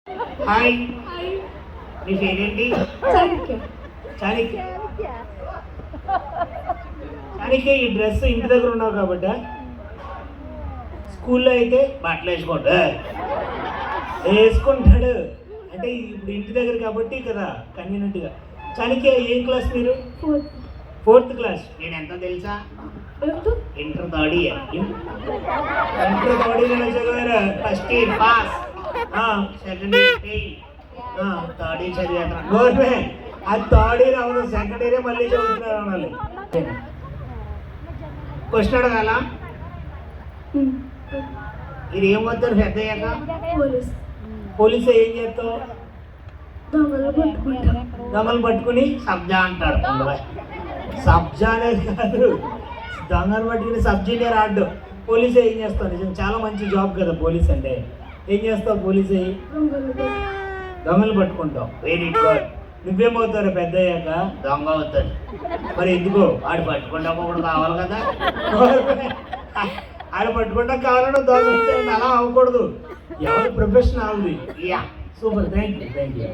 Hi, నీ పేరేంటి? చాణక్య. చాణక్య. చాణక్య, ఈ డ్రెస్ ఇంటి దగ్గర ఉన్నావు కాబట్టి స్కూల్లో అయితే బట్టలు వేసుకుంటాడు అంటే ఇప్పుడు ఇంటి దగ్గర కాబట్టి కదా కన్వీనియంట్గా. చాణక్య, ఏం క్లాస్ మీరు? ఫోర్త్. Fourth class. నేను ఎంత తెలుసా? ఎంత? Inter third year. Inter third year చదివారు. First year pass, second year fail, third year చదివాను. గవర్నమెంట్ అది థర్డ్ ఇయర్ అవును, సెకండ్ ఇయరే మళ్ళీ చదువుతున్నారు అనాలి. క్వశ్చన్ అడగాల? ఇది ఏమవుతారు పెద్ద అయ్యాక? పోలీస్. పోలీసు ఏం చేస్తావు? దొంగలు పట్టుకుంటా. దొంగలు పట్టుకుని సబ్జా అంటాడు. సబ్జా అనేది కాదు, దొంగలు పట్టుకుని సబ్జీనే రాడ్డు. పోలీసు ఏం చేస్తావు? నిజం చాలా మంచి జాబ్ కదా పోలీస్ అంటే. ఏం చేస్తావు పోలీసు? దొంగలు పట్టుకుంటావు. Very good. నువ్వేమవుతారు పెద్ద అయ్యాక? దొంగ అవుతాడు. మరి ఎందుకో ఆడు పట్టుకుంటా కూడా కావాలి కదా. ఆడు పట్టుకుంటా కావాలంటే దొంగ అవుతాడు. అలా అవ్వకూడదు. ఎవరి ప్రొఫెషన్ అవుతుంది. Super, thank you.